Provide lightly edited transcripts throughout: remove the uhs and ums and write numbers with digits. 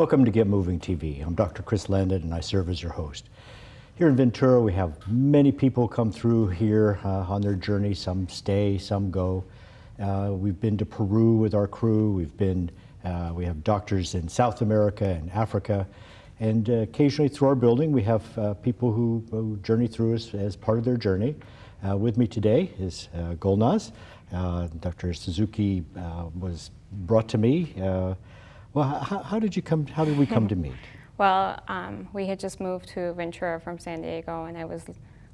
Welcome to Get Moving TV. I'm Dr. Chris Landon and I serve as your host. Here in Ventura, we have many people come through here on their journey. Some stay, some go. We've been to Peru with our crew. We have doctors in South America and Africa. And occasionally through our building, we have people who journey through as part of their journey. With me today is Gulnaz. Dr. Suzuki was brought to me. Well, how did we come to meet? Well, we had just moved to Ventura from San Diego, and I was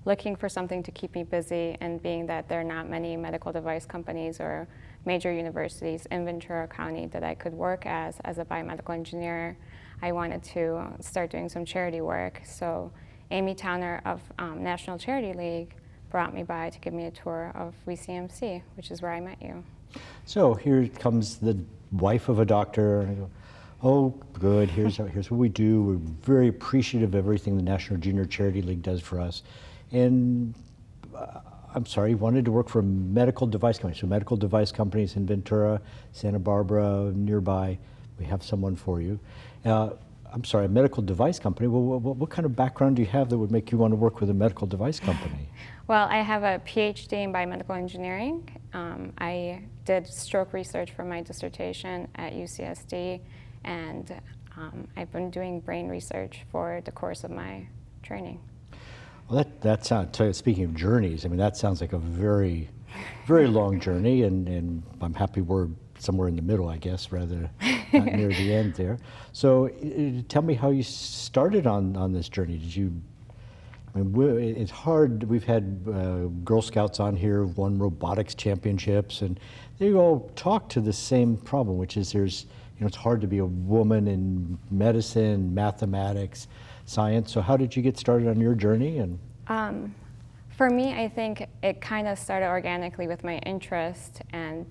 looking for something to keep me busy, and being that there are not many medical device companies or major universities in Ventura County that I could work as a biomedical engineer, I wanted to start doing some charity work. So Amy Towner of National Charity League brought me by to give me a tour of VCMC, which is where I met you. So here comes the wife of a doctor, and I go, oh, good, here's what we do. We're very appreciative of everything the National Junior Charity League does for us. And I'm sorry, wanted to work for a medical device company. So medical device companies in Ventura, Santa Barbara, nearby, we have someone for you. I'm sorry, a medical device company. Well, what kind of background do you have that would make you want to work with a medical device company? Well, I have a PhD in biomedical engineering. I did stroke research for my dissertation at UCSD, and I've been doing brain research for the course of my training. Well, that sounds, speaking of journeys, I mean, that sounds like a very, very long journey, and I'm happy we're somewhere in the middle, I guess, rather not near the end there. So tell me how you started on this journey. Did you, I mean, it's hard, we've had Girl Scouts on here, won robotics championships, and they all talk to the same problem, which is it's hard to be a woman in medicine, mathematics, science. So how did you get started on your journey? And for me, I think it kind of started organically with my interest and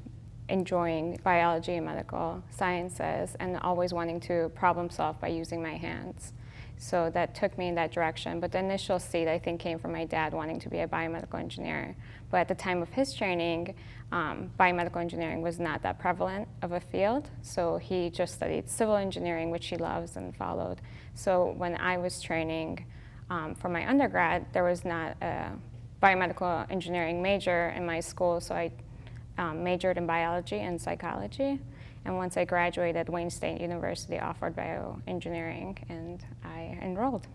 enjoying biology and medical sciences, and always wanting to problem solve by using my hands. So that took me in that direction. But the initial seed, I think, came from my dad wanting to be a biomedical engineer. But at the time of his training, biomedical engineering was not that prevalent of a field. So he just studied civil engineering, which he loves and followed. So when I was training for my undergrad, there was not a biomedical engineering major in my school. So I majored in biology and psychology. And once I graduated, Wayne State University offered bioengineering, and I enrolled.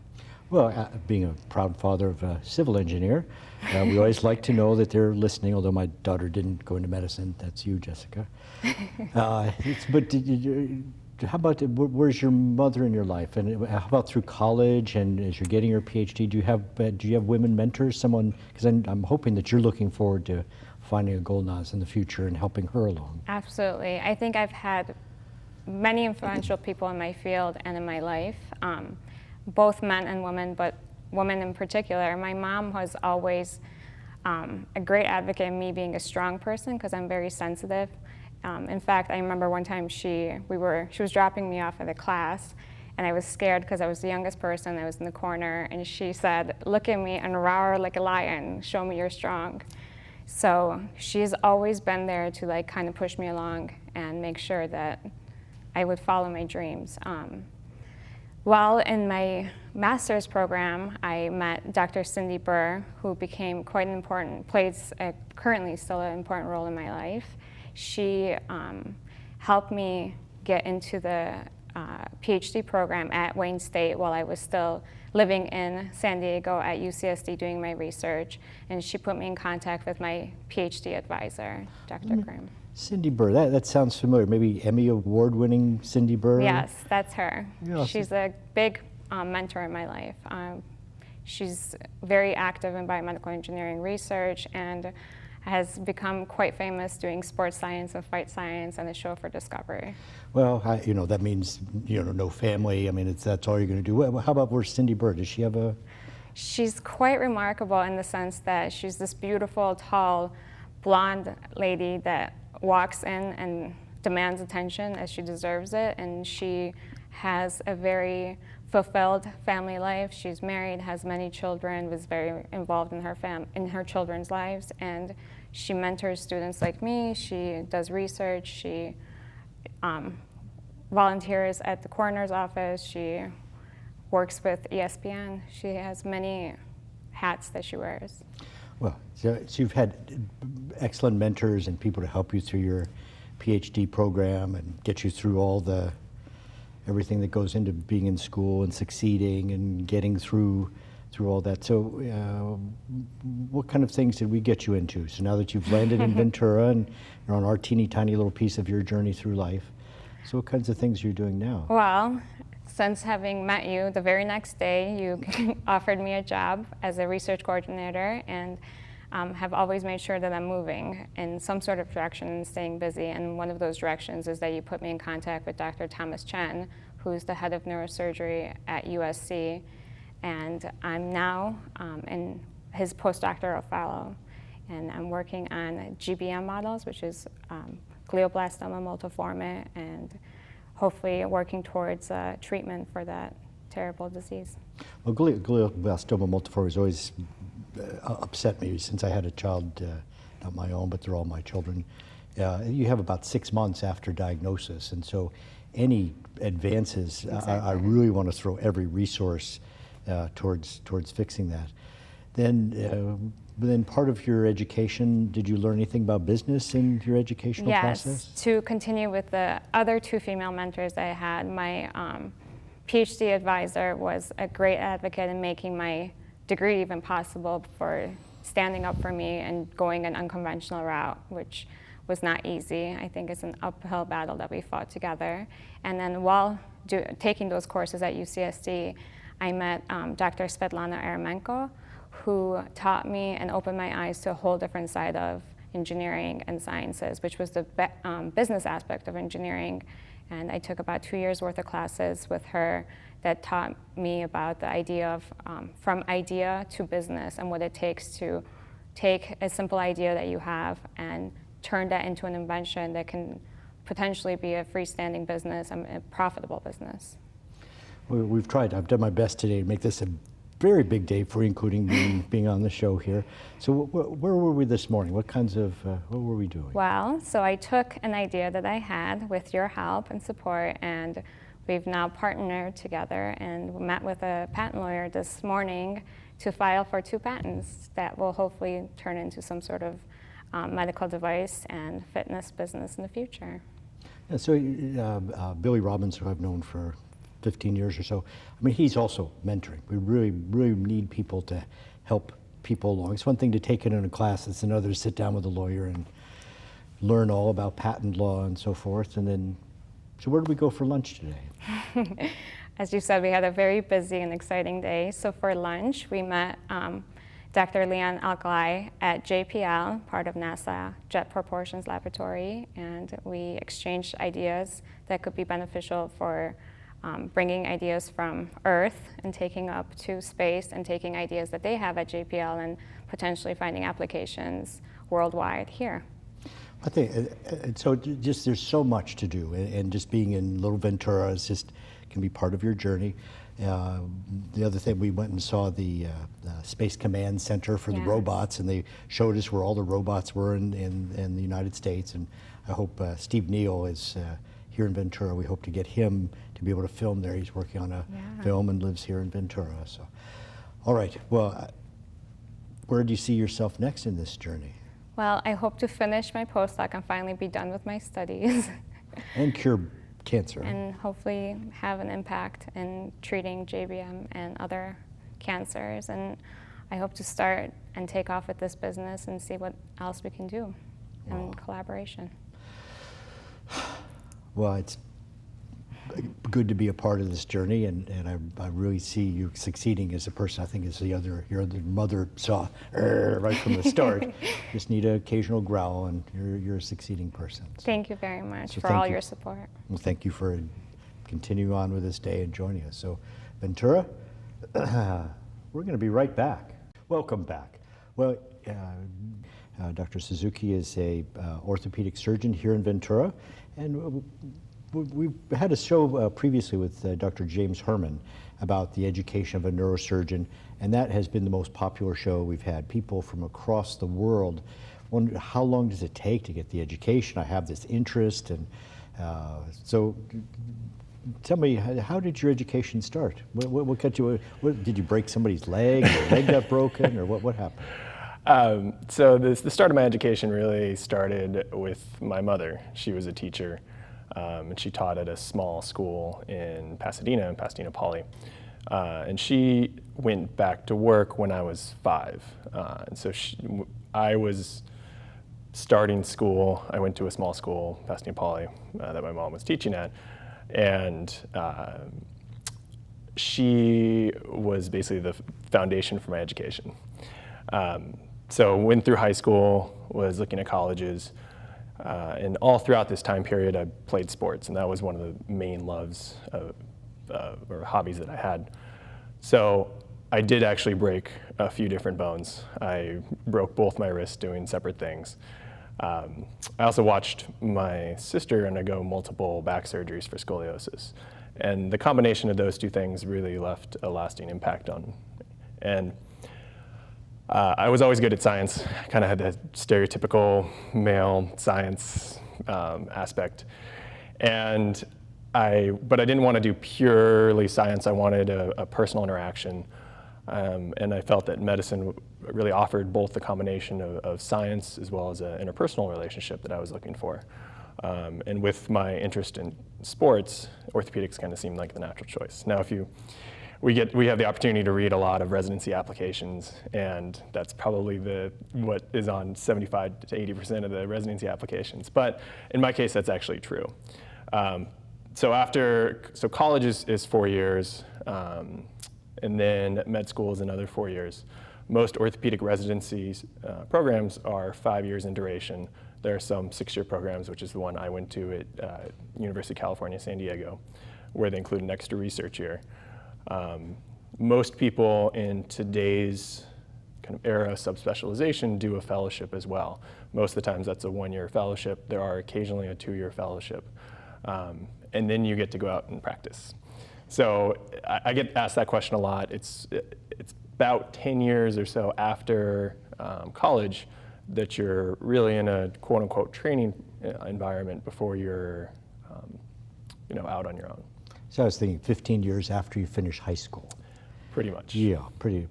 Well, being a proud father of a civil engineer, we always like to know that they're listening, although my daughter didn't go into medicine. That's you, Jessica. But how about, where's your mother in your life? And how about through college, and as you're getting your PhD, do you have women mentors, someone, because I'm hoping that you're looking forward to finding a Gulnaz in the future and helping her along. Absolutely. I think I've had many influential people in my field and in my life, both men and women, but women in particular. My mom was always a great advocate in me being a strong person, because I'm very sensitive. In fact, I remember one time she was dropping me off at a class, and I was scared because I was the youngest person. I was in the corner, and she said, "Look at me and roar like a lion. Show me you're strong." So she's always been there to kind of push me along and make sure that I would follow my dreams. While in my master's program, I met Dr. Cindy Burr, who became quite an important, plays currently still an important role in my life. She helped me get into the PhD program at Wayne State while I was still living in San Diego at UCSD doing my research, and she put me in contact with my PhD advisor, Dr. Grimm. Cindy Burr, that sounds familiar. Maybe Emmy Award-winning Cindy Burr? Yes, that's her. Yeah, she's a big mentor in my life. She's very active in biomedical engineering research and has become quite famous doing sports science and fight science and a show for Discovery. Well, that means, no family. I mean, that's all you're going to do. Well, how about where's Cindy Burr? Does she have a... She's quite remarkable in the sense that she's this beautiful, tall, blonde lady that walks in and demands attention as she deserves it, and she has a very fulfilled family life. She's married, has many children, was very involved in her children's lives, and she mentors students like me. She does research. She volunteers at the coroner's office. She works with ESPN. She has many hats that she wears. Well, so you've had excellent mentors and people to help you through your PhD program and get you through everything that goes into being in school and succeeding and getting through all that. So what kind of things did we get you into? So now that you've landed in Ventura and you're on our teeny tiny little piece of your journey through life, so what kinds of things are you doing now? Well, since having met you, the very next day you offered me a job as a research coordinator, and have always made sure that I'm moving in some sort of direction and staying busy. And one of those directions is that you put me in contact with Dr. Thomas Chen, who's the head of neurosurgery at USC. And I'm now in his postdoctoral fellow. And I'm working on GBM models, which is glioblastoma multiforme, and hopefully working towards treatment for that terrible disease. Well, glioblastoma multiforme has always upset me since I had a child, not my own, but they're all my children. You have about 6 months after diagnosis, and so any advances, Exactly. I really want to throw every resource towards fixing that. Then part of your education, did you learn anything about business in your educational process? Yes, to continue with the other two female mentors I had, my PhD advisor was a great advocate in making my degree even possible, for standing up for me and going an unconventional route, which was not easy. I think it's an uphill battle that we fought together. And then while taking those courses at UCSD, I met Dr. Svetlana Eremenko, who taught me and opened my eyes to a whole different side of engineering and sciences, which was the business aspect of engineering. And I took about 2 years worth of classes with her that taught me about the idea of from idea to business, and what it takes to take a simple idea that you have and turn that into an invention that can potentially be a freestanding business and a profitable business. We've tried. I've done my best today to make this a very big day for you, including being on the show here. So where were we this morning? What were we doing? Well, so I took an idea that I had with your help and support, and we've now partnered together and met with a patent lawyer this morning to file for 2 patents that will hopefully turn into some sort of medical device and fitness business in the future. Yeah, so Billy Robbins, who I've known for 15 years or so, I mean, he's also mentoring. We really, really need people to help people along. It's one thing to take it in a class, it's another to sit down with a lawyer and learn all about patent law and so forth. And then, so where did we go for lunch today? As you said, we had a very busy and exciting day. So for lunch, we met Dr. Leon Alcalay at JPL, part of NASA Jet Proportions Laboratory, and we exchanged ideas that could be beneficial for bringing ideas from Earth and taking up to space, and taking ideas that they have at JPL and potentially finding applications worldwide here. I think, so just there's so much to do, and just being in Little Ventura is just, can be part of your journey. The other thing, we went and saw the Space Command Center for the robots, and they showed us where all the robots were in the United States, and I hope Steve Neal is here in Ventura. We hope to get him to be able to film there. He's working on a film and lives here in Ventura. So, all right, well, where do you see yourself next in this journey? Well, I hope to finish my postdoc and finally be done with my studies. And cure cancer. And hopefully have an impact in treating JBM and other cancers. And I hope to start and take off with this business and see what else we can do in collaboration. Well, it's good to be a part of this journey, and I really see you succeeding as a person. I think as your other mother saw right from the start. Just need an occasional growl, and you're a succeeding person. So, thank you very much so for all your support. Well, thank you for continuing on with this day and joining us. So, Ventura, we're going to be right back. Welcome back. Well, Dr. Suzuki is a orthopedic surgeon here in Ventura, and we've had a show previously with Dr. James Herman about the education of a neurosurgeon, and that has been the most popular show we've had. People from across the world wonder, how long does it take to get the education? I have this interest, and So tell me, how did your education start? What got you, did you break somebody's leg? Your leg got broken, or what happened? So the start of my education really started with my mother. She was a teacher, and she taught at a small school in Pasadena Poly. And she went back to work when I was 5. And so I was starting school. I went to a small school, Pasadena Poly, that my mom was teaching at. And she was basically the foundation for my education. So went through high school, was looking at colleges, and all throughout this time period I played sports, and that was one of the main loves or hobbies that I had. So I did actually break a few different bones. I broke both my wrists doing separate things. I also watched my sister undergo multiple back surgeries for scoliosis, and the combination of those two things really left a lasting impact on me. And I was always good at science. I kind of had the stereotypical male science aspect. But I didn't want to do purely science. I wanted a personal interaction. And I felt that medicine really offered both the combination of science as well as an interpersonal relationship that I was looking for. And with my interest in sports, orthopedics kind of seemed like the natural choice. Now, we have the opportunity to read a lot of residency applications, and that's probably what is on 75 to 80% of the residency applications. But in my case, that's actually true. So college is 4 years, and then med school is another 4 years. Most orthopedic residencies programs are 5 years in duration. There are some 6-year programs, which is the one I went to at University of California, San Diego, where they include an extra research year. Most people in today's kind of era of subspecialization do a fellowship as well. Most of the times that's a 1-year fellowship. There are occasionally a 2-year fellowship. And then you get to go out and practice. So I get asked that question a lot. It's about 10 years or so after college that you're really in a quote unquote training environment before you're out on your own. So I was thinking 15 years after you finish high school. Pretty much. Yeah, pretty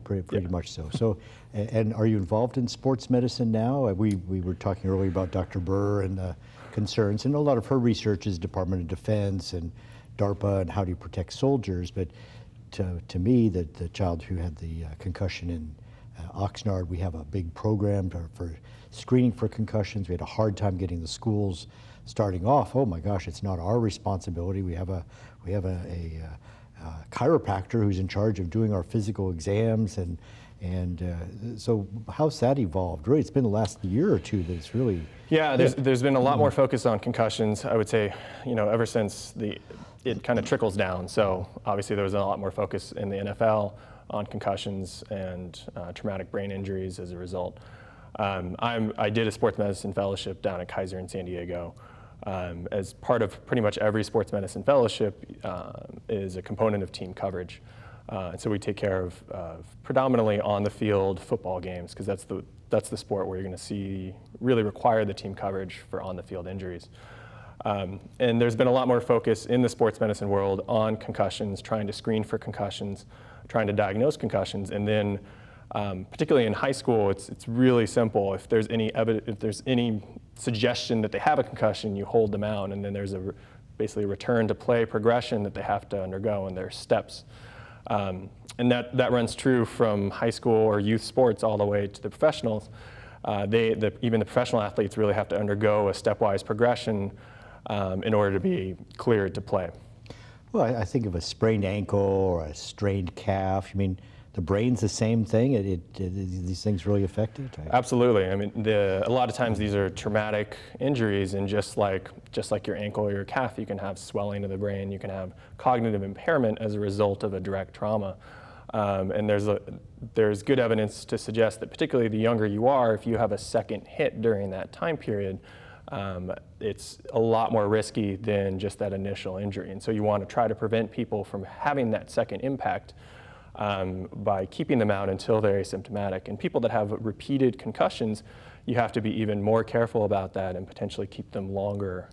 much so. So, and are you involved in sports medicine now? We were talking earlier about Dr. Burr and the concerns, and a lot of her research is Department of Defense and DARPA and how do you protect soldiers. But to me, the child who had the concussion in Oxnard, we have a big program for screening for concussions. We had a hard time getting the schools starting off. Oh my gosh, it's not our responsibility. We have a chiropractor who's in charge of doing our physical exams, and so how's that evolved? Really, it's been the last year or two that it's really. Yeah, there's been a lot more focus on concussions. I would say, ever since it kind of trickles down. So obviously there was a lot more focus in the NFL on concussions and traumatic brain injuries as a result. I did a sports medicine fellowship down at Kaiser in San Diego. As part of pretty much every sports medicine fellowship is a component of team coverage. And so we take care of predominantly on the field football games, because that's the sport where you're going to really require the team coverage for on the field injuries. And there's been a lot more focus in the sports medicine world on concussions, trying to screen for concussions, trying to diagnose concussions, and then particularly in high school, it's really simple. If there's any suggestion that they have a concussion, you hold them out, and then there's basically a return to play progression that they have to undergo, and there's steps. And that runs true from high school or youth sports all the way to the professionals. Even the professional athletes really have to undergo a stepwise progression in order to be cleared to play. Well, I think of a sprained ankle or a strained calf. I mean, the brain's the same thing. These things really affect it. Absolutely. I mean, a lot of times these are traumatic injuries, and just like your ankle or your calf, you can have swelling of the brain. You can have cognitive impairment as a result of a direct trauma. And there's good evidence to suggest that particularly the younger you are, if you have a second hit during that time period, it's a lot more risky than just that initial injury. And so you want to try to prevent people from having that second impact by keeping them out until they're asymptomatic. And people that have repeated concussions, you have to be even more careful about that and potentially keep them longer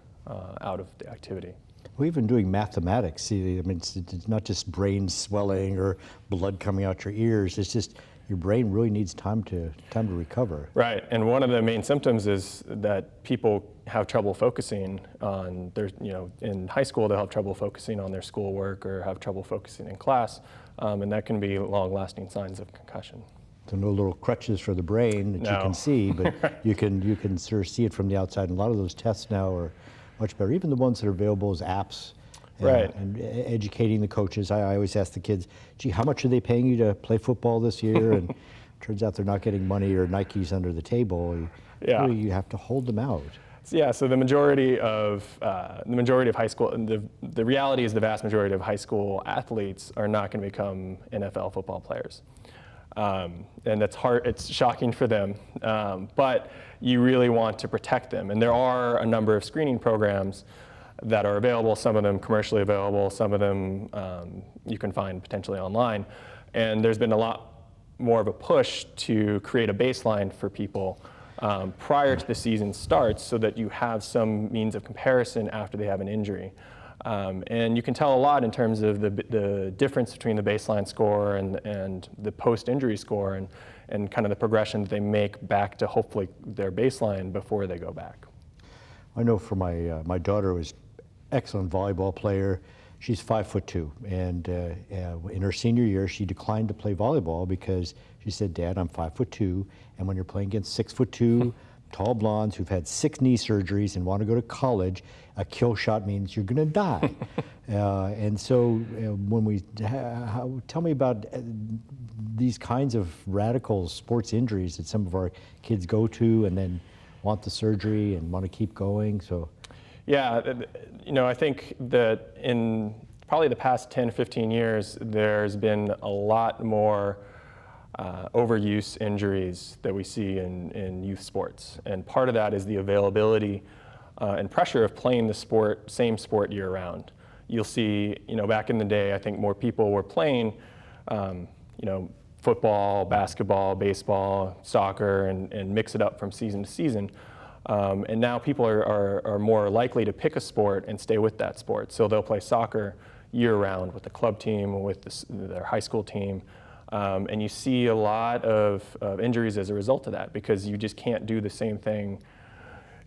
out of the activity. Well, even doing mathematics, see, I mean, it's not just brain swelling or blood coming out your ears. It's just your brain really needs time to recover. Right, and one of the main symptoms is that people have trouble focusing on their, in high school they'll have trouble focusing on their schoolwork or have trouble focusing in class, and that can be long-lasting signs of concussion. So no little crutches for the brain that you No. can see, but you can sort of see it from the outside. And a lot of those tests now are much better. Even the ones that are available as apps. Right. And educating the coaches. I always ask the kids, gee, how much are they paying you to play football this year? And turns out they're not getting money or Nikes under the table. Yeah. Really, you have to hold them out. Yeah, so the majority of high school, the reality is the vast majority of high school athletes are not going to become NFL football players. And that's hard, it's shocking for them, but you really want to protect them. And there are a number of screening programs that are available, some of them commercially available, some of them you can find potentially online. And there's been a lot more of a push to create a baseline for people prior to the season starts so that you have some means of comparison after they have an injury. And you can tell a lot in terms of the difference between the baseline score and the post-injury score and kind of the progression that they make back to hopefully their baseline before they go back. I know for my daughter was excellent volleyball player. She's 5'2", and in her senior year, she declined to play volleyball because she said, "Dad, I'm 5'2", and when you're playing against 6'2", tall blondes who've had 6 knee surgeries and want to go to college, a kill shot means you're going to die." And so, when we tell me about these kinds of radical sports injuries that some of our kids go to, and then want the surgery and want to keep going. So. Yeah, I think that in probably the past 10, 15 years, there's been a lot more overuse injuries that we see in youth sports. And part of that is the availability and pressure of playing the same sport year round. You'll see, back in the day, I think more people were playing, football, basketball, baseball, soccer, and mix it up from season to season. And now people are more likely to pick a sport and stay with that sport. So they'll play soccer year-round with the club team or with their high school team. And you see a lot of injuries as a result of that because you just can't do the same thing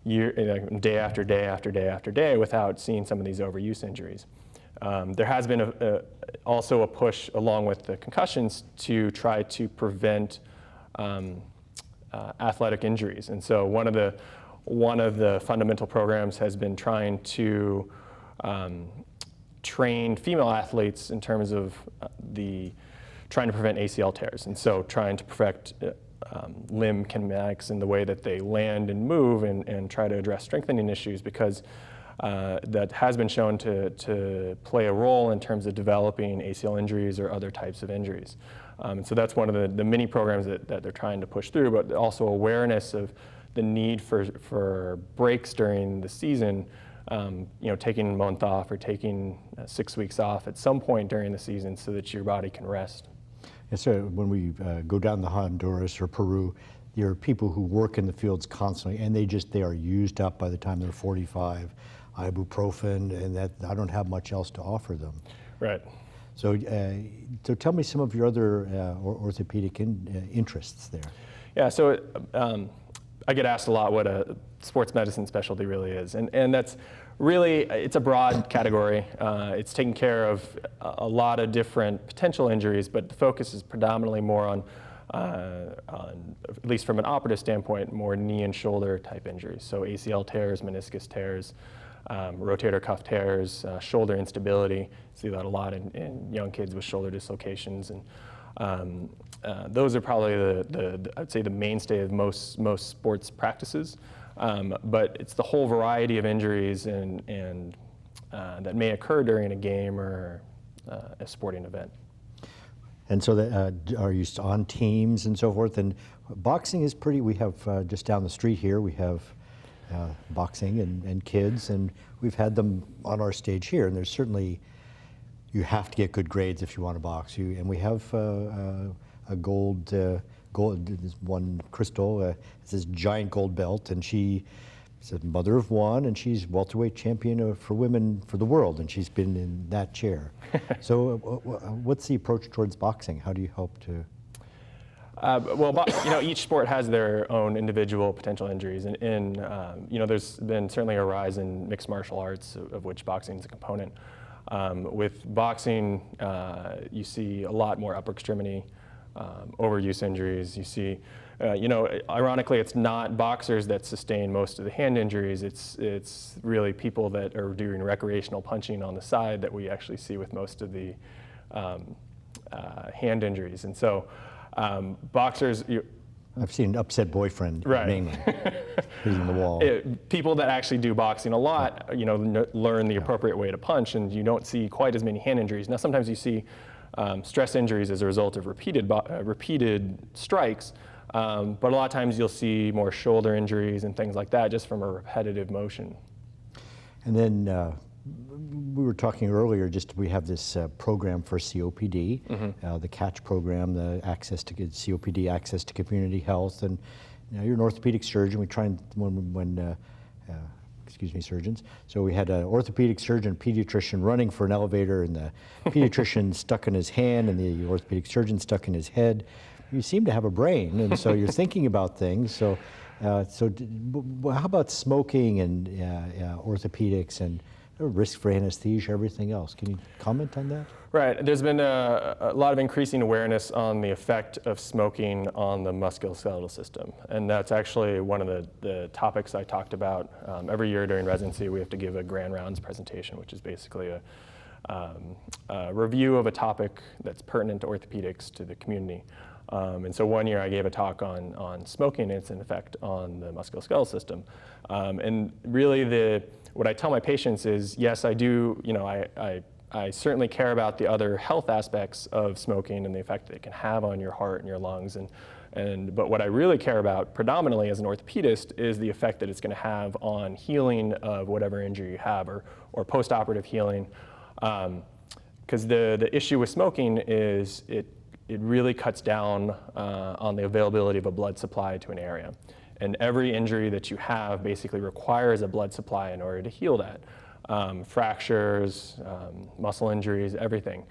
day after day after day after day without seeing some of these overuse injuries. There has been also a push along with the concussions to try to prevent athletic injuries. And so one of the fundamental programs has been trying to train female athletes in terms of trying to prevent ACL tears. And so trying to perfect limb kinetics in the way that they land and move and try to address strengthening issues because that has been shown to play a role in terms of developing ACL injuries or other types of injuries. And so that's one of the many programs that they're trying to push through, but also awareness of the need for breaks during the season, taking a month off or taking 6 weeks off at some point during the season so that your body can rest. And so when we go down to Honduras or Peru, there are people who work in the fields constantly, and they are used up by the time they're 45. Ibuprofen, and that I don't have much else to offer them. Right. So tell me some of your other orthopedic interests there. Yeah, so I get asked a lot what a sports medicine specialty really is, and that's really, it's a broad category. It's taking care of a lot of different potential injuries, but the focus is predominantly more on at least from an operative standpoint, more knee and shoulder type injuries. So ACL tears, meniscus tears, rotator cuff tears, shoulder instability. See that a lot in young kids with shoulder dislocations, and those are probably I'd say the mainstay of most sports practices. But it's the whole variety of injuries and that may occur during a game or a sporting event. And so are you on teams and so forth? And boxing is pretty, we have just down the street here, we have boxing and kids, and we've had them on our stage here. And there's certainly, you have to get good grades if you want to box. And we have a gold, one Crystal, it's this giant gold belt, and she a mother of one, and she's welterweight champion for women for the world, and she's been in that chair. So what's the approach towards boxing? How do you hope to? Each sport has their own individual potential injuries, and there's been certainly a rise in mixed martial arts, of which boxing is a component. With boxing, you see a lot more upper extremity overuse injuries. You see, ironically, it's not boxers that sustain most of the hand injuries. It's really people that are doing recreational punching on the side that we actually see with most of the hand injuries. And so, boxers. I've seen an upset boyfriend, right. Mainly, hitting the wall. People that actually do boxing a lot, learn the appropriate way to punch, and you don't see quite as many hand injuries. Now, sometimes you see stress injuries as a result of repeated strikes, but a lot of times you'll see more shoulder injuries and things like that just from a repetitive motion. And then we were talking earlier, we have this program for COPD, the CATCH program, the access to COPD, access to community health. And you're an orthopedic surgeon. We try and, surgeons. So we had an orthopedic surgeon, pediatrician running for an elevator, and the pediatrician stuck in his hand and the orthopedic surgeon stuck in his head. You seem to have a brain, and so you're thinking about things. So how about smoking and orthopedics and risk for anesthesia, everything else? Can you comment on that? Right. There's been a lot of increasing awareness on the effect of smoking on the musculoskeletal system. And that's actually one of the topics I talked about. Every year during residency, we have to give a grand rounds presentation, which is basically a review of a topic that's pertinent to orthopedics to the community. And so one year I gave a talk on smoking and its effect on the musculoskeletal system. And really what I tell my patients is, yes, I do, I certainly care about the other health aspects of smoking and the effect that it can have on your heart and your lungs. But what I really care about predominantly as an orthopedist is the effect that it's going to have on healing of whatever injury you have or post-operative healing. Because the issue with smoking is it really cuts down on the availability of a blood supply to an area. And every injury that you have basically requires a blood supply in order to heal that. Fractures, muscle injuries, everything.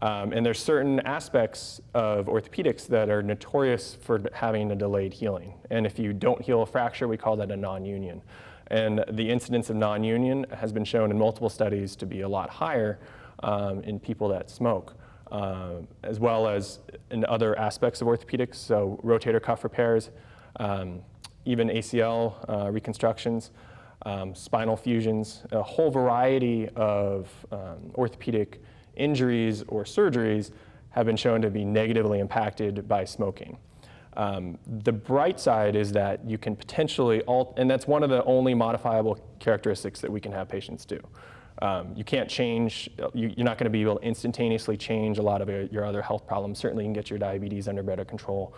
And there's certain aspects of orthopedics that are notorious for having a delayed healing. And if you don't heal a fracture, we call that a non-union. And the incidence of non-union has been shown in multiple studies to be a lot higher in people that smoke. As well as in other aspects of orthopedics, so rotator cuff repairs, even ACL reconstructions, spinal fusions, a whole variety of orthopedic injuries or surgeries have been shown to be negatively impacted by smoking. The bright side is that you can potentially, and that's one of the only modifiable characteristics that we can have patients do. You can't change, you're not going to be able to instantaneously change a lot of your other health problems. Certainly you can get your diabetes under better control.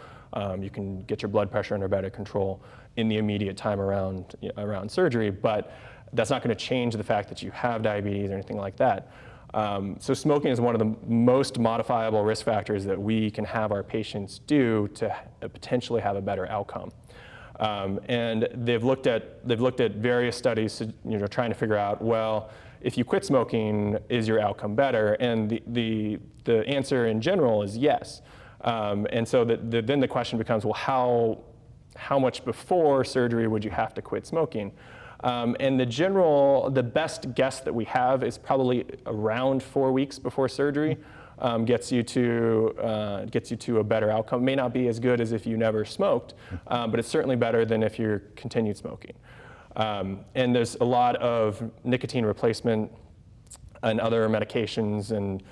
You can get your blood pressure under better control in the immediate time around surgery, but that's not going to change the fact that you have diabetes or anything like that. So smoking is one of the most modifiable risk factors that we can have our patients do to potentially have a better outcome. And they've looked at various studies, trying to figure out, well, if you quit smoking, is your outcome better? And the answer in general is yes. And so then the question becomes, well, how much before surgery would you have to quit smoking? And the best guess that we have is probably around 4 weeks before surgery. Gets you to a better outcome. It may not be as good as if you never smoked, but it's certainly better than if you continued smoking. And there's a lot of nicotine replacement and other medications and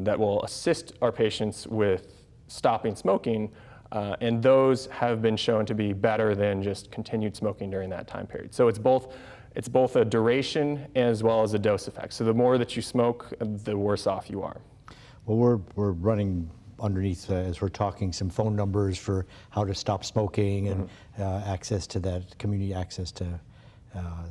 that will assist our patients with stopping smoking, and those have been shown to be better than just continued smoking during that time period. So it's both a duration as well as a dose effect. So the more that you smoke, the worse off you are. Well, we're running underneath, as we're talking, some phone numbers for how to stop smoking and access to that, community access to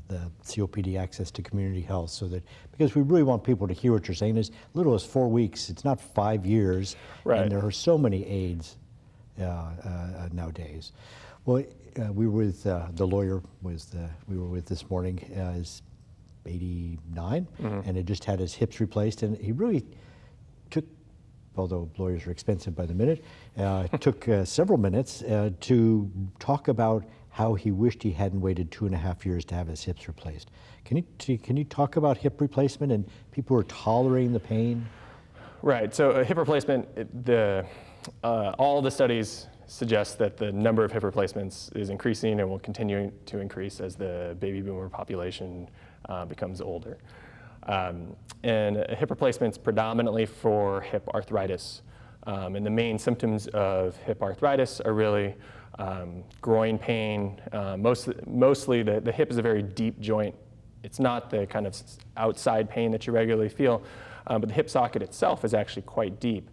the COPD access to community health, so that, because we really want people to hear what you're saying, as little as 4 weeks, it's not 5 years, right. And there are so many aids nowadays. Well, we were with the lawyer we were with this morning is 89, and had just had his hips replaced, and he really took, although lawyers are expensive by the minute, took several minutes to talk about how he wished he hadn't waited 2.5 years to have his hips replaced. Can you talk about hip replacement and people who are tolerating the pain? Right. So a hip replacement, all the studies suggest that the number of hip replacements is increasing and will continue to increase as the baby boomer population becomes older. And hip replacements predominantly for hip arthritis. And the main symptoms of hip arthritis are really groin pain. Mostly the hip is a very deep joint. It's not the kind of outside pain that you regularly feel, but the hip socket itself is actually quite deep.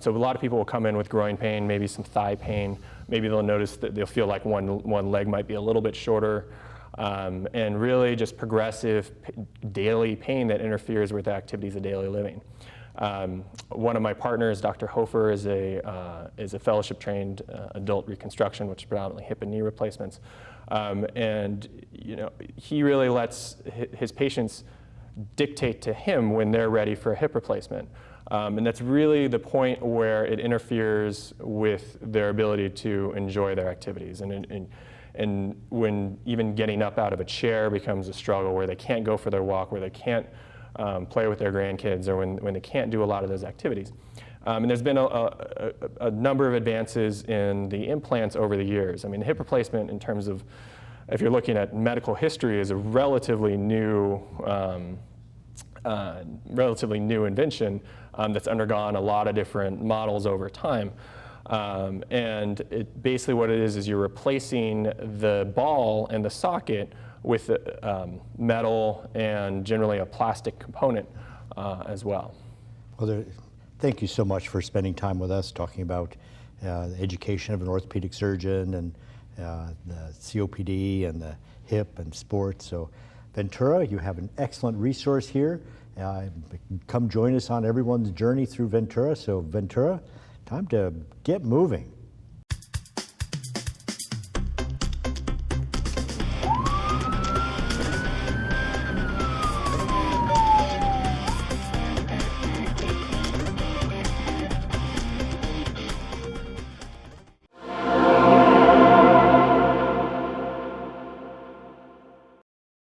So a lot of people will come in with groin pain, maybe some thigh pain. Maybe they'll notice that they'll feel like one leg might be a little bit shorter. And really just progressive daily pain that interferes with activities of daily living. One of my partners, Dr. Hofer, is a fellowship-trained adult reconstruction, which is predominantly hip and knee replacements. And he really lets his patients dictate to him when they're ready for a hip replacement. And that's really the point where it interferes with their ability to enjoy their activities. And when even getting up out of a chair becomes a struggle, where they can't go for their walk, where they can't play with their grandkids, or when they can't do a lot of those activities. And there's been a number of advances in the implants over the years. I mean, hip replacement, in terms of, if you're looking at medical history, is a relatively new invention that's undergone a lot of different models over time. And basically what it is you're replacing the ball and the socket with metal and generally a plastic component as well. Well, thank you so much for spending time with us talking about the education of an orthopedic surgeon and the COPD and the hip and sports. So Ventura, you have an excellent resource here. Come join us on everyone's journey through Ventura. So Ventura, time to get moving.